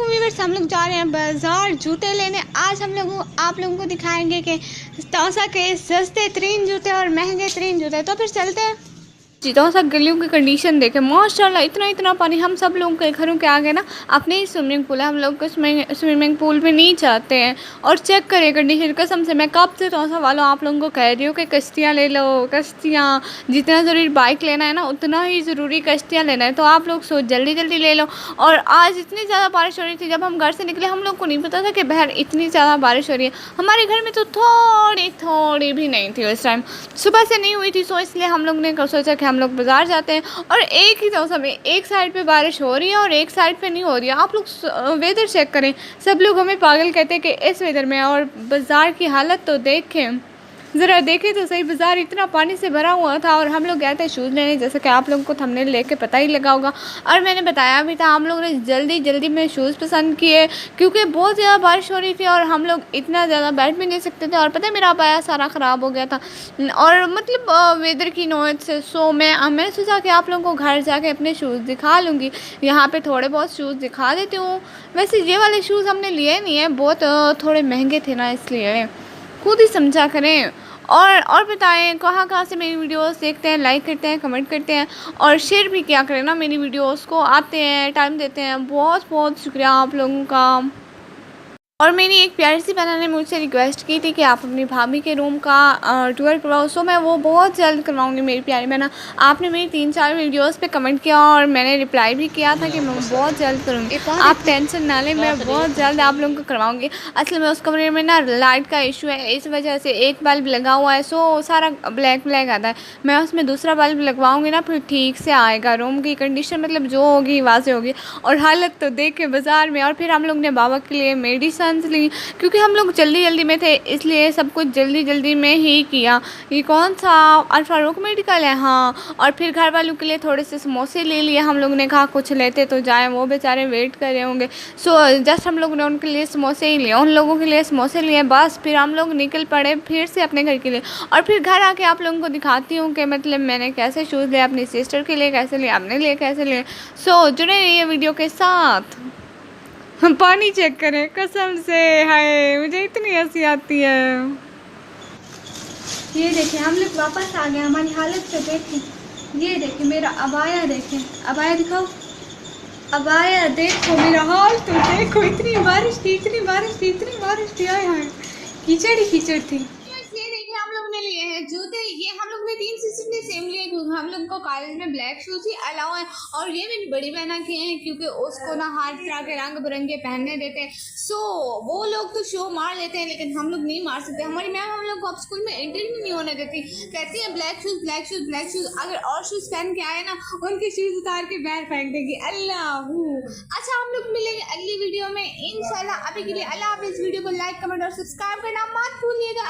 वालेकुम व्यूअर्स, हम लोग जा रहे हैं बाजार जूते लेने। आज हम लोग आप लोगों को दिखाएंगे कि तौसा के सस्ते तरीन जूते और महंगे तरीन जूते। तो फिर चलते हैं जी। तौसा गलियों की कंडीशन देखें, माशाल्लाह इतना इतना पानी। हम सब लोगों के घरों के आगे ना अपने ही स्विमिंग पूल है, हम लोग स्विमिंग पूल में नहीं जाते हैं। और चेक करें कंडीशन, कसम से मैं कब से तौसा वालों आप लोगों को कह रही हूँ कि कश्तियाँ ले लो, कश्तियाँ जितना ज़रूरी बाइक लेना है ना उतना ही ज़रूरी कश्तियाँ लेना है। तो आप लोग सोच जल्दी जल्दी ले लो। और आज इतनी ज़्यादा बारिश हो रही थी, जब हम घर से निकले हम लोग को नहीं पता था कि बाहर इतनी ज़्यादा बारिश हो रही है। हमारे घर में तो थोड़ी थोड़ी भी नहीं थी उस टाइम, सुबह से नहीं हुई थी। सो इसलिए हम लोग ने सोचा कि हम लोग बाज़ार जाते हैं। और एक ही तौसा में एक साइड पे बारिश हो रही है और एक साइड पे नहीं हो रही है। आप लोग वेदर चेक करें, सब लोग हमें पागल कहते हैं कि इस वेदर में। और बाज़ार की हालत तो देखें, ज़रा देखें तो सही, बाज़ार इतना पानी से भरा हुआ था। और हम लोग गए थे शूज़ लेने, जैसे कि आप लोगों को थंबनेल लेके पता ही लगा होगा। और मैंने बताया भी था, हम लोग ने जल्दी जल्दी में शूज़ पसंद किए क्योंकि बहुत ज़्यादा बारिश हो रही थी और हम लोग इतना ज़्यादा बैठ भी नहीं सकते थे। और पता है मेरा पाया सारा ख़राब हो गया था, और मतलब वेदर की नौयत से। सो मैंने सोचा कि आप लोगों को घर जाके अपने शूज़ दिखा लूँगी। यहाँ पे थोड़े बहुत शूज़ दिखा देती हूँ। वैसे ये वाले शूज़ हमने लिए नहीं है, बहुत थोड़े महंगे थे ना, इसलिए खुद ही समझा करें। और बताएं कहाँ से मेरी वीडियोस देखते हैं, लाइक करते हैं, कमेंट करते हैं और शेयर भी किया करें ना मेरी वीडियोस को। आते हैं, टाइम देते हैं, बहुत बहुत शुक्रिया आप लोगों का। और मेरी एक प्यारी सी बहन ने मुझसे रिक्वेस्ट की थी कि आप अपनी भाभी के रूम का टूर करवाओ। सो मैं वो बहुत जल्द करवाऊंगी मेरी प्यारी बहन। आपने मेरी 3-4 वीडियोस पे कमेंट किया और मैंने रिप्लाई भी किया था कि मैं बहुत जल्द करूँगी। आप टेंशन ना लें, मैं बहुत जल्द आप लोगों को करवाऊँगी। असल में उस कमरे में ना लाइट का इशू है, इस वजह से एक बल्ब लगा हुआ है, सो सारा ब्लैक ब्लैक आता है। मैं उसमें दूसरा बल्ब लगवाऊँगी ना, फिर ठीक से आएगा। रूम की कंडीशन मतलब जो होगी वाज़ेह होगी। और हालत तो देख के बाज़ार में। और फिर हम लोग ने बाबा के लिए मेडिसन ली, क्योंकि हम लोग जल्दी जल्दी में थे, इसलिए सब कुछ जल्दी जल्दी में ही किया। ये कौन सा अल फारूक मेडिकल है, हाँ। और फिर घर वालों के लिए थोड़े से समोसे ले लिए। हम लोग ने कहा कुछ लेते तो जाएं, वो बेचारे वेट कर रहे होंगे। सो जस्ट हम लोग ने उनके लिए समोसे ही लिए, उन लोगों के लिए समोसे लिए, बस। फिर हम लोग निकल पड़े फिर से अपने घर के लिए। और फिर घर आके आप लोगों को दिखाती हूँ कि मतलब मैंने कैसे शूज़ लिए, अपनी सिस्टर के लिए कैसे लिए, अपने लिए कैसे लिए। सो जुड़े रहिए वीडियो के साथ। हम पानी चेक करें, कसम से हाय मुझे इतनी हंसी आती है। ये देखिए हम लोग वापस आ गए, हमारी हालत तो देखें। ये देखिए मेरा अबाया, देखें अबाया दिखाओ, अबाया देखो, मेरा हाल तो देखो। इतनी बारिश थी, इतनी बारिश थी, इतनी बारिश थी, आए हाय कीचड़ ही कीचड़ थी। ये देखिए हम लोग ने लिए हैं जूते। ये हम लोग ने 3 सिस्टर ने सेम लिए क्योंकि हम लोग को कॉलेज में ब्लैक शूज ही अलाउ है। और ये मेरी बड़ी बहना के हैं क्योंकि उसको ना हर तरह के रंग बिरंगे पहनने देते हैं। सो वो लोग तो शो मार लेते हैं, लेकिन हम लोग नहीं मार सकते। हमारी मैम हम लोग को अब स्कूल में एंट्री भी नहीं होने देती, कहती है black shoes black shoes black shoes. अगर और शूज पहन के आए ना, उनके शूज उतार के बाहर फेंक देगी। अल्लाह। अच्छा, हम लोग मिलेंगे अगली वीडियो में इंशाल्लाह। अभी के लिए अल्लाह हाफिज़। वीडियो को लाइक, कमेंट और सब्सक्राइब करना मत भूलिएगा।